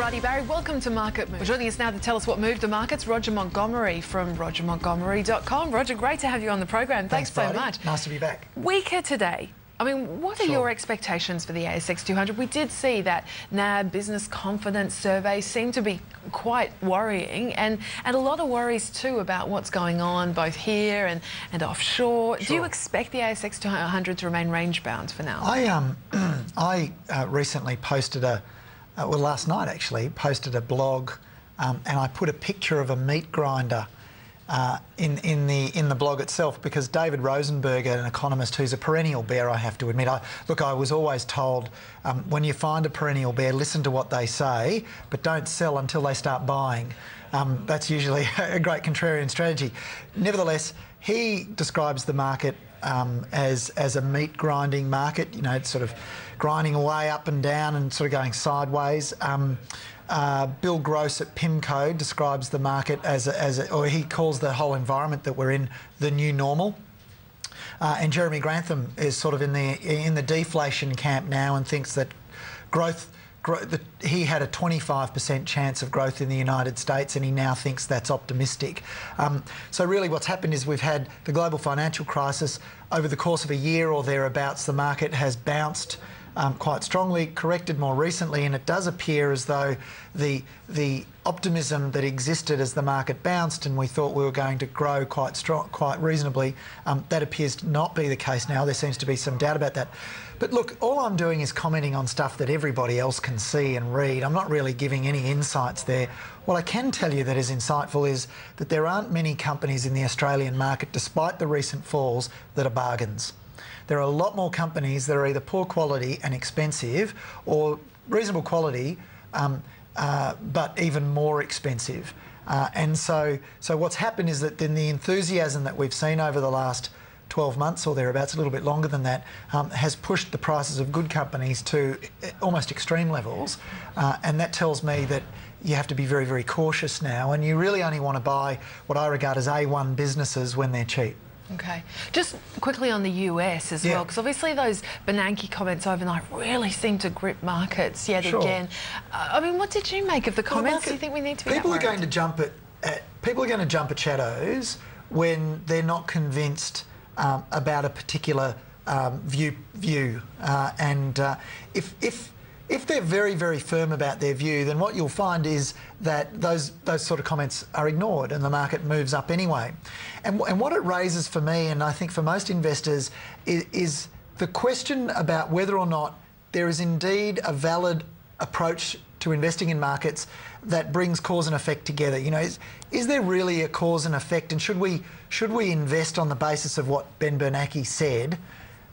Bridie Barry. Welcome to Market Moves. Joining us now to tell us what moved the markets, Roger Montgomery from RogerMontgomery.com. Roger, great to have you on the program. Thanks so much. Nice to be back. Weaker today. I mean, what are your expectations for the ASX 200? We did see that NAB business confidence survey seemed to be quite worrying, and a lot of worries too about what's going on both here and offshore. Do you expect the ASX 200 to remain range bound for now? I recently posted well, last night actually, posted a blog and I put a picture of a meat grinder in the blog itself, because David Rosenberg, an economist who's a perennial bear, I have to admit. I was always told, when you find a perennial bear, listen to what they say, but don't sell until they start buying. That's usually a great contrarian strategy. Nevertheless, he describes the market as a meat grinding market. You know, it's sort of grinding away up and down and sort of going sideways. Bill Gross at PIMCO describes the market or he calls the whole environment that we're in the new normal. And Jeremy Grantham is sort of in the deflation camp now and thinks that he had a 25% chance of growth in the United States, and he now thinks that's optimistic. So really what's happened is we've had the global financial crisis. Over the course of a year or thereabouts, the market has bounced quite strongly, corrected more recently, and it does appear as though the optimism that existed as the market bounced and we thought we were going to grow quite reasonably, that appears to not be the case now. There seems to be some doubt about that. But look, all I'm doing is commenting on stuff that everybody else can see and read. I'm not really giving any insights there. What I can tell you that is insightful is that there aren't many companies in the Australian market, despite the recent falls, that are bargains. There are a lot more companies that are either poor quality and expensive, or reasonable quality but even more expensive. And so what's happened is that then the enthusiasm that we've seen over the last 12 months or thereabouts, a little bit longer than that, has pushed the prices of good companies to almost extreme levels. And that tells me that you have to be very, very cautious now, and you really only want to buy what I regard as A1 businesses when they're cheap. Okay. Just quickly on the US as well, because obviously those Bernanke comments overnight really seem to grip markets yet again. I mean, what did you make of the comments? Do you think we need to be People are going to jump at shadows when they're not convinced about a particular view. If they're very, very firm about their view, then what you'll find is that those sort of comments are ignored and the market moves up anyway. And what it raises for me, and I think for most investors, is the question about whether or not there is indeed a valid approach to investing in markets that brings cause and effect together. You know, is there really a cause and effect, and should we invest on the basis of what Ben Bernanke said?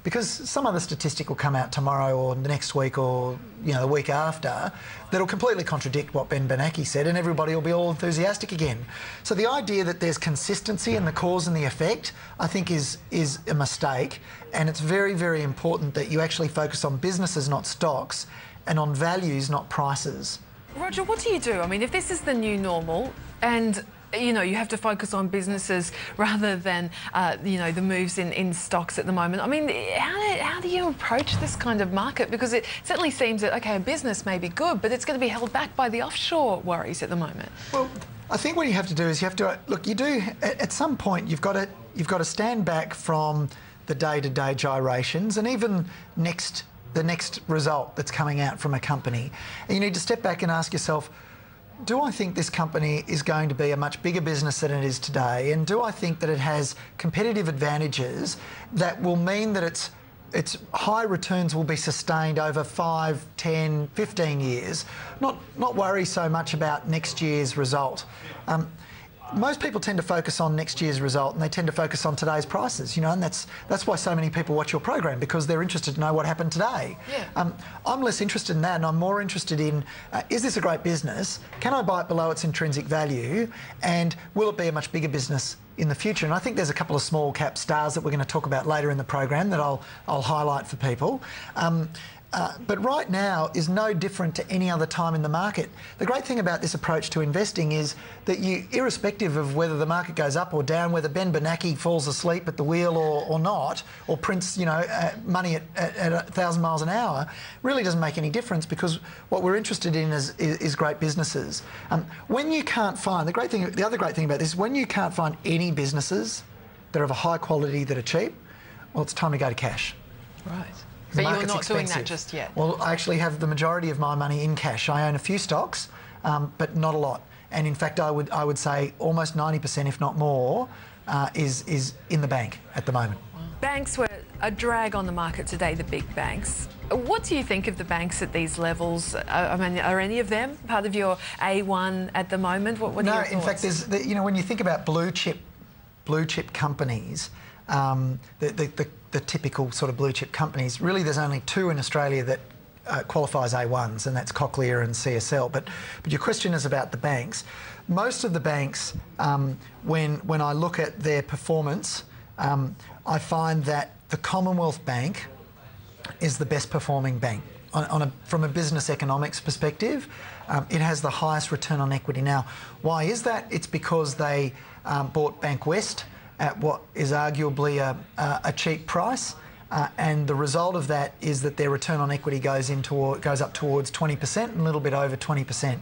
Because some other statistic will come out tomorrow or the next week or the week after that'll completely contradict what Ben Bernanke said, and everybody will be all enthusiastic again. So the idea that there's consistency in the cause and the effect, I think is a mistake, and it's very, very important that you actually focus on businesses, not stocks, and on values, not prices. Roger, what do you do? I mean, if this is the new normal and you have to focus on businesses rather than, the moves in stocks at the moment. I mean, how do you approach this kind of market? Because it certainly seems that, okay, a business may be good, but it's going to be held back by the offshore worries at the moment. Well, I think what you have to do is look, at some point, you've got to stand back from the day-to-day gyrations and even the next result that's coming out from a company. And you need to step back and ask yourself, do I think this company is going to be a much bigger business than it is today? And do I think that it has competitive advantages that will mean that its high returns will be sustained over 5, 10, 15 years? Not worry so much about next year's result. Most people tend to focus on next year's result, and they tend to focus on today's prices, and that's why so many people watch your program, because they're interested to know what happened today. Yeah. I'm less interested in that, and I'm more interested in, is this a great business? Can I buy it below its intrinsic value? And will it be a much bigger business in the future. And I think there's a couple of small cap stars that we're going to talk about later in the program that I'll highlight for people. But right now is no different to any other time in the market. The great thing about this approach to investing is that you, irrespective of whether the market goes up or down, whether Ben Bernanke falls asleep at the wheel or not, or prints money at 1,000 miles an hour, really doesn't make any difference, because what we're interested in is great businesses. When you can't find, the other great thing about this is when you can't find any businesses that are of a high quality that are cheap, well, it's time to go to cash. Right. But you're not doing that just yet? Well, I actually have the majority of my money in cash. I own a few stocks, but not a lot. And in fact, I would say almost 90%, if not more, is in the bank at the moment. Wow. Banks were a drag on the market today, the big banks. What do you think of the banks at these levels? I mean, are any of them part of your A1 at the moment? What are your thoughts? No, in fact, there's, when you think about blue chip companies, the typical sort of blue chip companies, really there's only two in Australia that qualifies A1s, and that's Cochlear and CSL. But your question is about the banks. Most of the banks, when I look at their performance, I find that the Commonwealth Bank is the best performing bank. From a business economics perspective, it has the highest return on equity. Now, why is that? It's because they bought Bankwest at what is arguably a cheap price, and the result of that is that their return on equity goes up towards 20% and a little bit over 20%.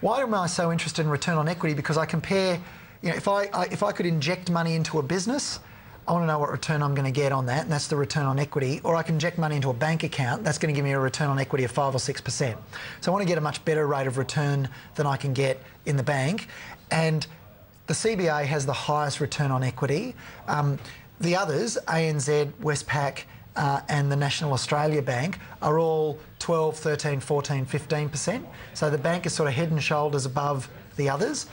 Why am I so interested in return on equity? Because I compare, if I could inject money into a business, I want to know what return I'm going to get on that, and that's the return on equity. Or I can inject money into a bank account, that's going to give me a return on equity of 5 or 6%. So I want to get a much better rate of return than I can get in the bank. And the CBA has the highest return on equity. The others, ANZ, Westpac and the National Australia Bank, are all 12, 13, 14, 15%. So the bank is sort of head and shoulders above the others.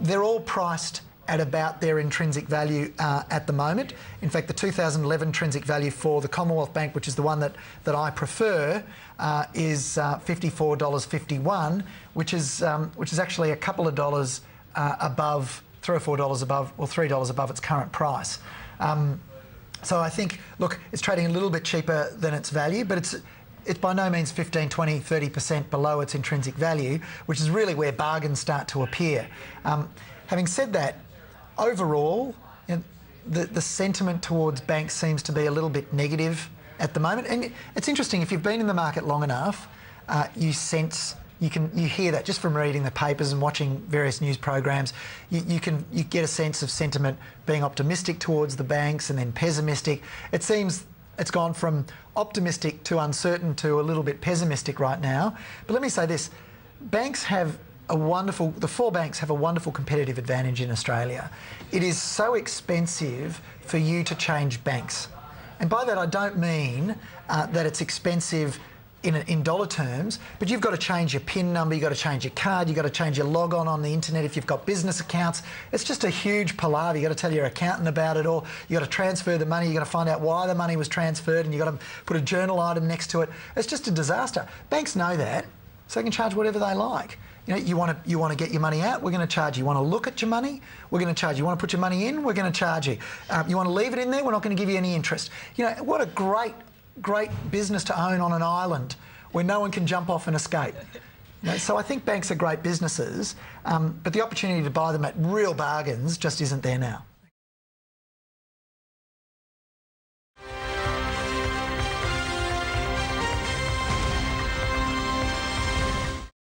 They're all priced at about their intrinsic value at the moment. In fact, the 2011 intrinsic value for the Commonwealth Bank, which is the one that I prefer, is $54.51, which is actually a couple of dollars above, $3 or $4 above, or $3 above its current price. So I think, look, it's trading a little bit cheaper than its value, but it's by no means 15, 20, 30% below its intrinsic value, which is really where bargains start to appear. Having said that, overall, the sentiment towards banks seems to be a little bit negative at the moment. And it's interesting, if you've been in the market long enough, you hear that just from reading the papers and watching various news programs. You get a sense of sentiment being optimistic towards the banks and then pessimistic. It seems it's gone from optimistic to uncertain to a little bit pessimistic right now. But let me say this: the four banks have a wonderful competitive advantage in Australia. It is so expensive for you to change banks. And by that I don't mean that it's expensive in dollar terms, but you've got to change your PIN number, you've got to change your card, you've got to change your log on the internet if you've got business accounts. It's just a huge palaver. You've got to tell your accountant about it, or you've got to transfer the money, you've got to find out why the money was transferred, and you've got to put a journal item next to it. It's just a disaster. Banks know that, so they can charge whatever they like. You want to get your money out, we're going to charge you. You want to look at your money, we're going to charge you. You want to put your money in, we're going to charge you. You want to leave it in there, we're not going to give you any interest. What a great business to own on an island where no one can jump off and escape. So I think banks are great businesses, but the opportunity to buy them at real bargains just isn't there now.